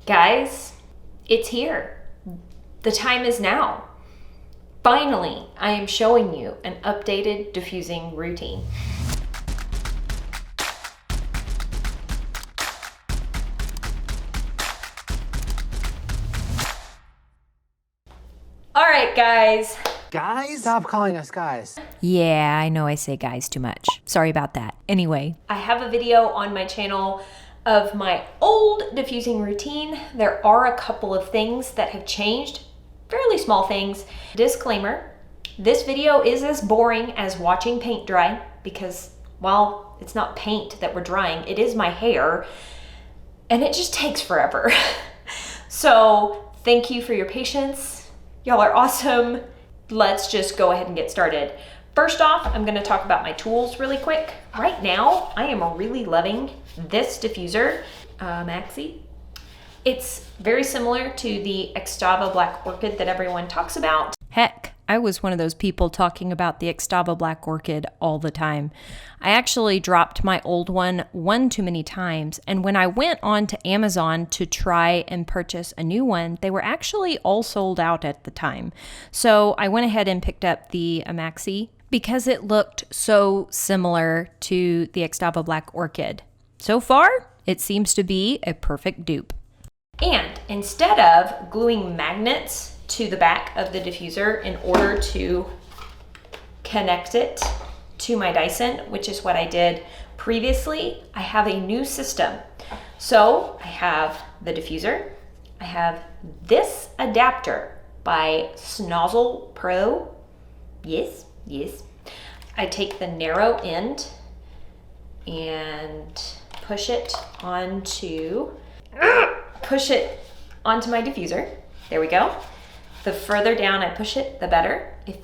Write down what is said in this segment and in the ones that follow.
Guys, it's here. The time is now. Finally, I am showing you an updated diffusing routine. All right, guys. Guys? Stop calling us guys. Yeah, I know I say guys too much. Sorry about that. Anyway. I have a video on my channel of my old diffusing routine. There are a couple of things that have changed, fairly small things. Disclaimer, this video is as boring as watching paint dry because, well, it's not paint that we're drying, it is my hair, and it just takes forever. So thank you for your patience. Y'all are awesome. Let's just go ahead and get started. First off, I'm gonna talk about my tools really quick. Right now, I am really loving this diffuser, Maxi. It's very similar to the Extava Black Orchid that everyone talks about. Heck, I was one of those people talking about the Extava Black Orchid all the time. I actually dropped my old one too many times, and when I went on to Amazon to try and purchase a new one, they were actually all sold out at the time. So I went ahead and picked up the Maxi because it looked so similar to the Extava Black Orchid. So far, it seems to be a perfect dupe. And instead of gluing magnets to the back of the diffuser in order to connect it to my Dyson, which is what I did previously, I have a new system. So I have the diffuser, I have this adapter by Snozzle Pro. Yes. I take the narrow end and push it onto my diffuser. There we go. The further down I push it, the better. If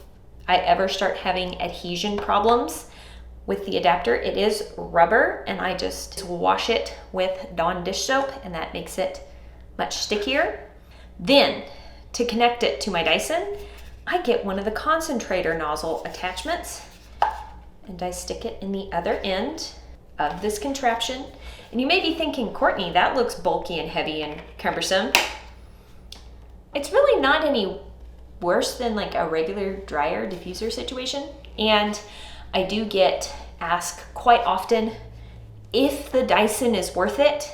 I ever start having adhesion problems with the adapter, it is rubber, and I just wash it with Dawn dish soap, and that makes it much stickier. Then, to connect it to my Dyson, I get one of the concentrator nozzle attachments, and I stick it in the other end of this contraption. And you may be thinking, Courtney, that looks bulky and heavy and cumbersome. It's really not any worse than like a regular dryer diffuser situation. And I do get asked quite often if the Dyson is worth it.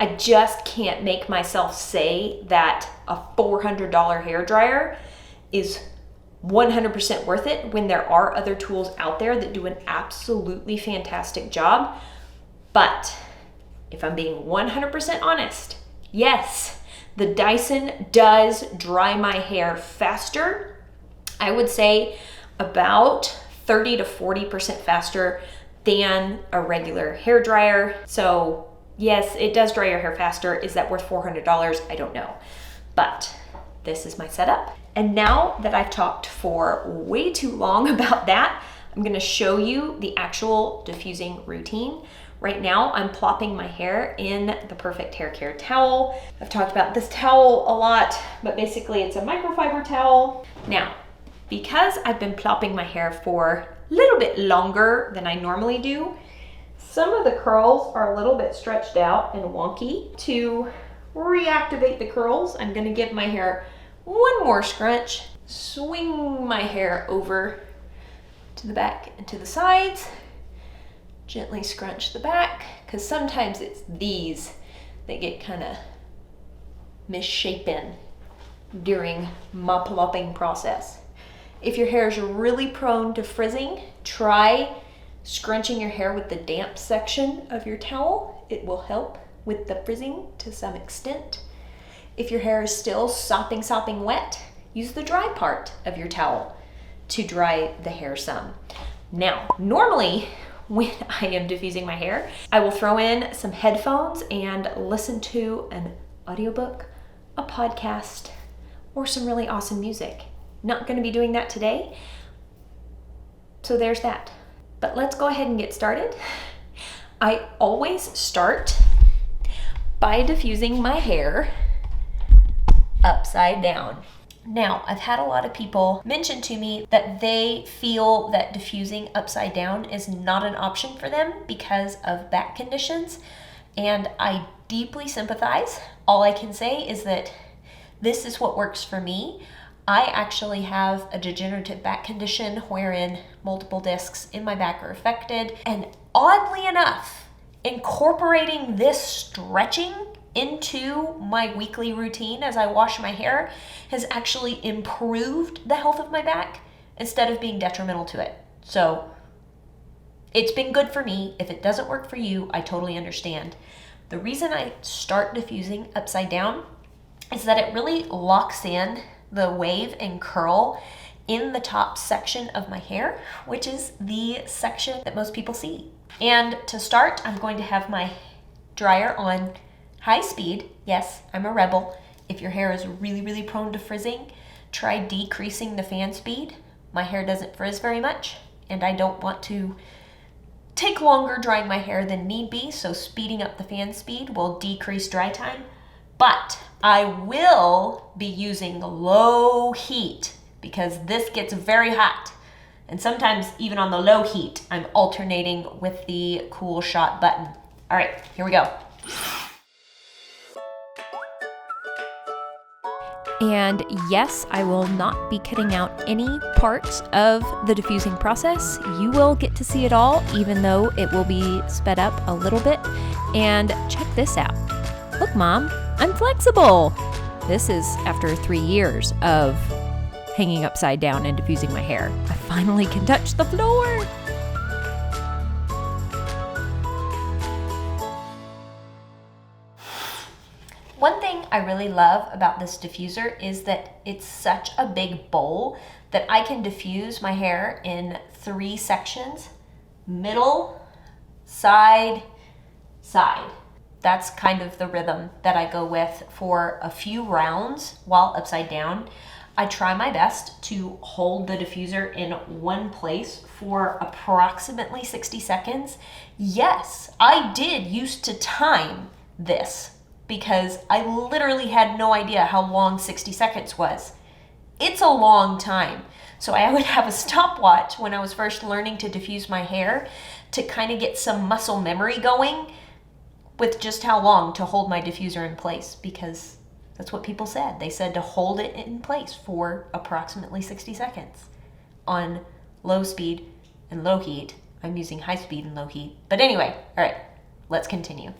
I just can't make myself say that a $400 hairdryer is 100% worth it when there are other tools out there that do an absolutely fantastic job. But if I'm being 100% honest, yes, the Dyson does dry my hair faster. I would say about 30 to 40% faster than a regular hairdryer. So yes, it does dry your hair faster. Is that worth $400? I don't know. But this is my setup. And now that I've talked for way too long about that, I'm gonna show you the actual diffusing routine. Right now, I'm plopping my hair in the Perfect Hair Care towel. I've talked about this towel a lot, but basically it's a microfiber towel. Now, because I've been plopping my hair for a little bit longer than I normally do, some of the curls are a little bit stretched out and wonky. To reactivate the curls, I'm gonna give my hair one more scrunch, swing my hair over to the back and to the sides, gently scrunch the back, because sometimes it's these that get kind of misshapen during my plopping process. If your hair is really prone to frizzing, try scrunching your hair with the damp section of your towel. It will help with the frizzing to some extent. If your hair is still sopping wet, use the dry part of your towel to dry the hair some. Now, normally when I am diffusing my hair, I will throw in some headphones and listen to an audiobook, a podcast, or some really awesome music. Not gonna be doing that today, so there's that. But let's go ahead and get started. I always start by diffusing my hair upside down. Now, I've had a lot of people mention to me that they feel that diffusing upside down is not an option for them because of back conditions. And I deeply sympathize. All I can say is that this is what works for me. I actually have a degenerative back condition wherein multiple discs in my back are affected. And oddly enough, incorporating this stretching into my weekly routine as I wash my hair has actually improved the health of my back instead of being detrimental to it. So it's been good for me. If it doesn't work for you, I totally understand. The reason I start diffusing upside down is that it really locks in the wave and curl in the top section of my hair, which is the section that most people see. And to start, I'm going to have my dryer on high speed. Yes, I'm a rebel. If your hair is really, really prone to frizzing, try decreasing the fan speed. My hair doesn't frizz very much, and I don't want to take longer drying my hair than need be, so speeding up the fan speed will decrease dry time. But I will be using low heat because this gets very hot. And sometimes even on the low heat, I'm alternating with the cool shot button. All right, here we go. And yes, I will not be cutting out any parts of the diffusing process. You will get to see it all, even though it will be sped up a little bit. And check this out. Look, Mom, I'm flexible. This is after 3 years of hanging upside down and diffusing my hair. I finally can touch the floor. One thing I really love about this diffuser is that it's such a big bowl that I can diffuse my hair in 3 sections: middle, side, side. That's kind of the rhythm that I go with for a few rounds while upside down. I try my best to hold the diffuser in one place for approximately 60 seconds. Yes, I did used to time this because I literally had no idea how long 60 seconds was. It's a long time. So I would have a stopwatch when I was first learning to diffuse my hair to kind of get some muscle memory going with just how long to hold my diffuser in place, because that's what people said. They said to hold it in place for approximately 60 seconds on low speed and low heat. I'm using high speed and low heat. But anyway, all right, let's continue.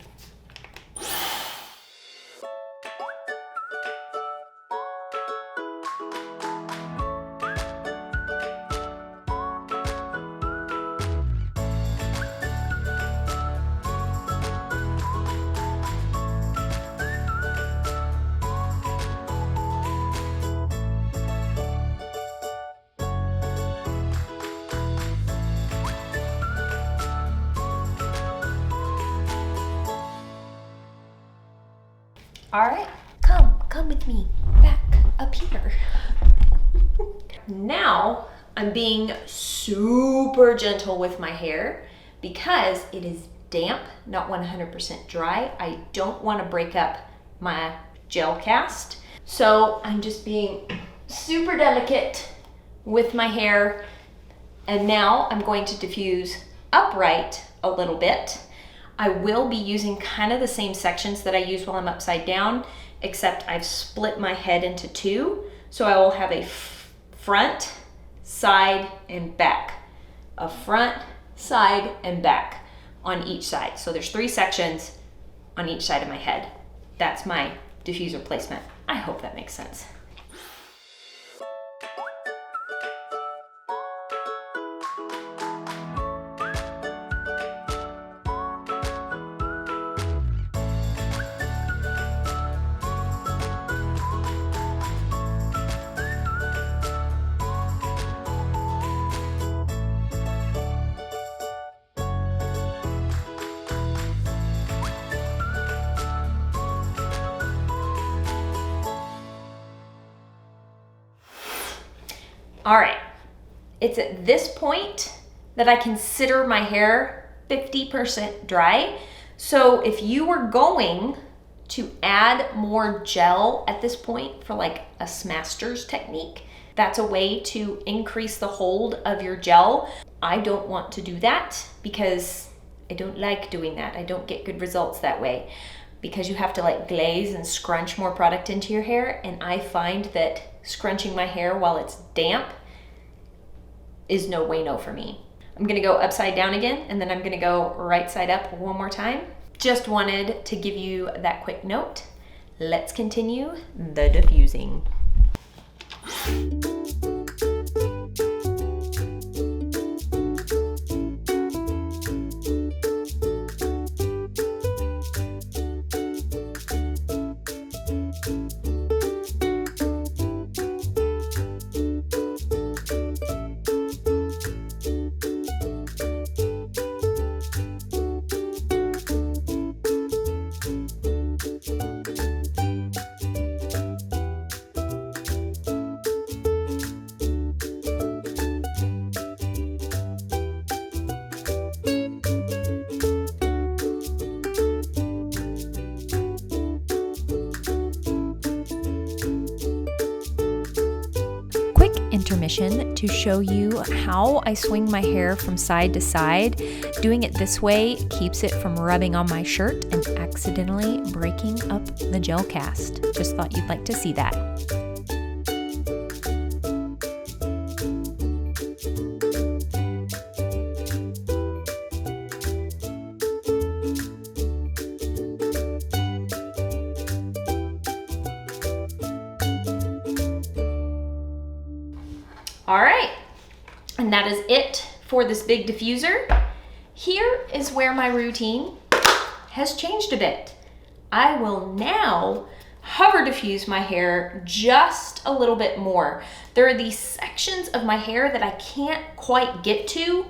All right, come with me back up here. Now I'm being super gentle with my hair because it is damp, not 100% dry. I don't want to break up my gel cast. So I'm just being super delicate with my hair. And now I'm going to diffuse upright a little bit. I will be using kind of the same sections that I use while I'm upside down, except I've split my head into 2. So I will have a front, side, and back. A front, side, and back on each side. So there's 3 sections on each side of my head. That's my diffuser placement. I hope that makes sense. All right, it's at this point that I consider my hair 50% dry. So if you were going to add more gel at this point for like a smasters technique, that's a way to increase the hold of your gel. I don't want to do that because I don't like doing that. I don't get good results that way because you have to like glaze and scrunch more product into your hair. And I find that scrunching my hair while it's damp is no way no for me. I'm gonna go upside down again, and then I'm gonna go right side up one more time. Just wanted to give you that quick note. Let's continue the diffusing. Intermission to show you how I swing my hair from side to side. Doing it this way keeps it from rubbing on my shirt and accidentally breaking up the gel cast. Just thought you'd like to see that. All right, and that is it for this big diffuser. Here is where my routine has changed a bit. I will now hover diffuse my hair just a little bit more. There are these sections of my hair that I can't quite get to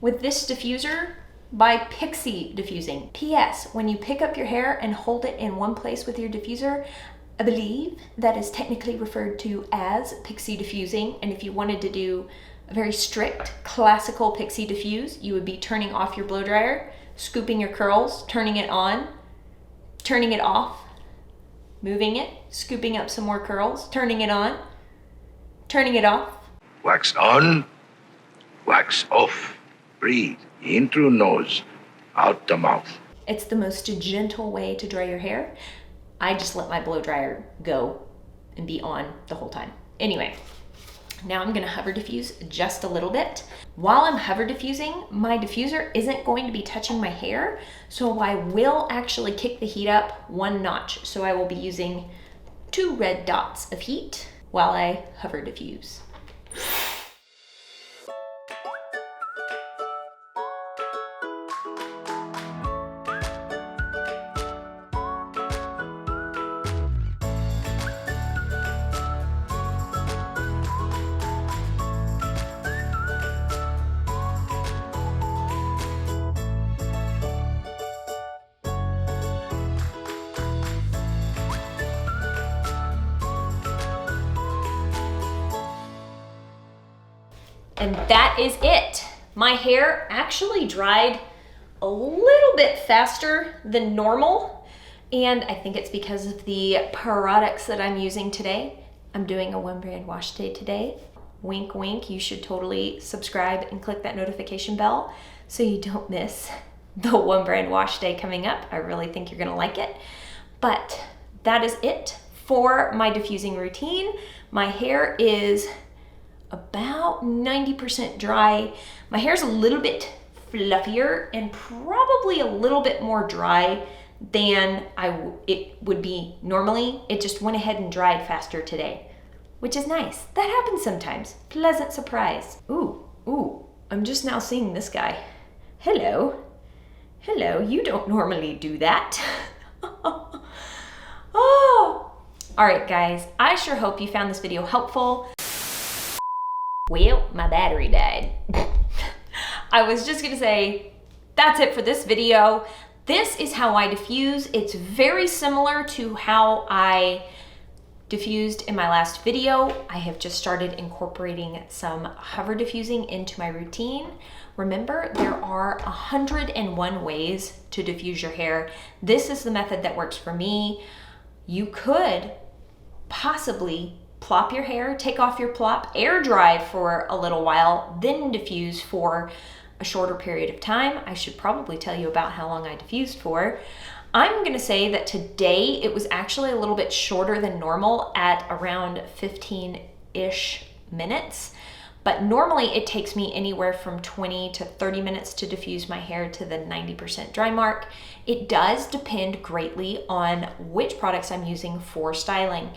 with this diffuser by pixie diffusing. P.S. When you pick up your hair and hold it in one place with your diffuser, I believe that is technically referred to as pixie diffusing. And if you wanted to do a very strict classical pixie diffuse, you would be turning off your blow dryer, scooping your curls, turning it on, turning it off, moving it, scooping up some more curls, turning it on, turning it off. Wax on, wax off. Breathe in through nose, out the mouth. It's the most gentle way to dry your hair. I just let my blow dryer go and be on the whole time. Anyway, now I'm gonna hover diffuse just a little bit. While I'm hover diffusing, my diffuser isn't going to be touching my hair, so I will actually kick the heat up one notch. So I will be using 2 red dots of heat while I hover diffuse. And that is it. My hair actually dried a little bit faster than normal. And I think it's because of the products that I'm using today. I'm doing a one brand wash day today. Wink, wink. You should totally subscribe and click that notification bell so you don't miss the one brand wash day coming up. I really think you're gonna like it. But that is it for my diffusing routine. My hair is about 90% dry. My hair's a little bit fluffier and probably a little bit more dry than it would be normally. It just went ahead and dried faster today, which is nice. That happens sometimes. Pleasant surprise. Ooh, I'm just now seeing this guy. Hello, you don't normally do that. Oh, all right guys, I sure hope you found this video helpful. Well, my battery died. I was just gonna say, that's it for this video. This is how I diffuse. It's very similar to how I diffused in my last video. I have just started incorporating some hover diffusing into my routine. Remember, there are 101 ways to diffuse your hair. This is the method that works for me. You could possibly plop your hair, take off your plop, air dry for a little while, then diffuse for a shorter period of time. I should probably tell you about how long I diffused for. I'm gonna say that today it was actually a little bit shorter than normal at around 15-ish minutes. But normally it takes me anywhere from 20 to 30 minutes to diffuse my hair to the 90% dry mark. It does depend greatly on which products I'm using for styling.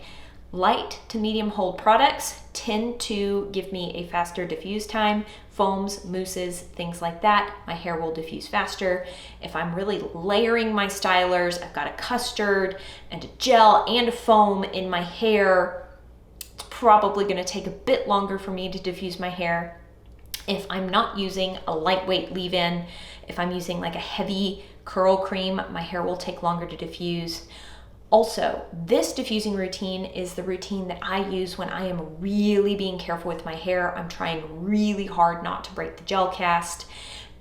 Light to medium hold products tend to give me a faster diffuse time. Foams, mousses, things like that, my hair will diffuse faster. If I'm really layering my stylers, I've got a custard and a gel and a foam in my hair, it's probably gonna take a bit longer for me to diffuse my hair. If I'm not using a lightweight leave-in, if I'm using like a heavy curl cream, my hair will take longer to diffuse. Also, this diffusing routine is the routine that I use when I am really being careful with my hair. I'm trying really hard not to break the gel cast.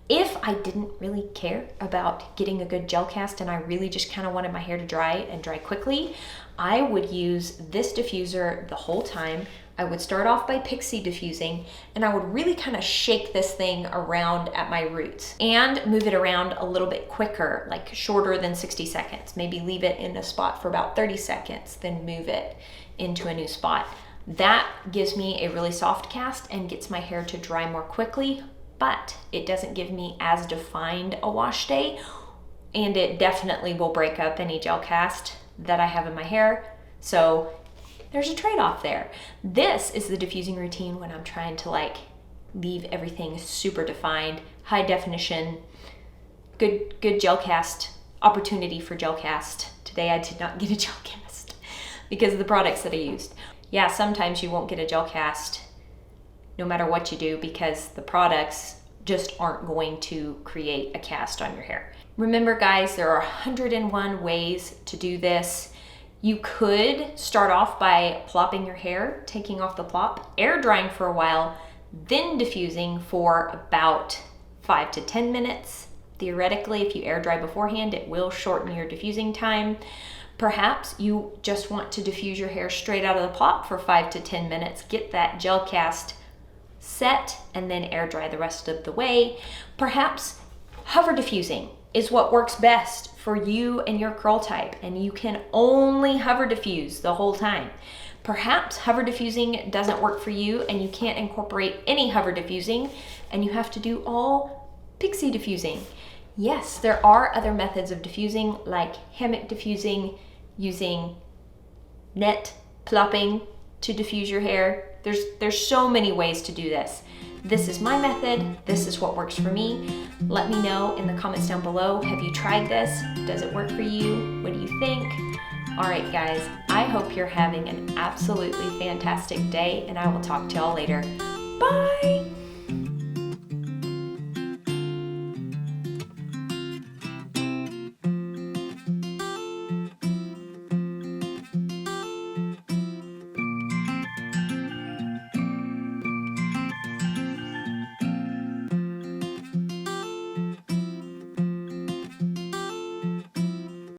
If I didn't really care about getting a good gel cast and I really just kind of wanted my hair to dry and dry quickly, I would use this diffuser the whole time. I would start off by pixie diffusing, and I would really kind of shake this thing around at my roots and move it around a little bit quicker, like shorter than 60 seconds. Maybe leave it in a spot for about 30 seconds, then move it into a new spot. That gives me a really soft cast and gets my hair to dry more quickly, but it doesn't give me as defined a wash day, and it definitely will break up any gel cast that I have in my hair. So there's a trade-off there. This is the diffusing routine when I'm trying to like leave everything super defined, high definition, good gel cast, opportunity for gel cast. Today I did not get a gel cast because of the products that I used. Yeah, sometimes you won't get a gel cast no matter what you do because the products just aren't going to create a cast on your hair. Remember guys, there are 101 ways to do this. You could start off by plopping your hair, taking off the plop, air drying for a while, then diffusing for about 5 to 10 minutes. Theoretically, if you air dry beforehand, it will shorten your diffusing time. Perhaps you just want to diffuse your hair straight out of the plop for 5 to 10 minutes, get that gel cast set, and then air dry the rest of the way. Perhaps hover diffusing is what works best for you and your curl type, and you can only hover diffuse the whole time. Perhaps hover diffusing doesn't work for you and you can't incorporate any hover diffusing and you have to do all pixie diffusing. Yes, there are other methods of diffusing like hammock diffusing, using net plopping to diffuse your hair. There's so many ways to do this. This is my method. This is what works for me. Let me know in the comments down below. Have you tried this? Does it work for you? What do you think? All right, guys, I hope you're having an absolutely fantastic day, and I will talk to y'all later. Bye.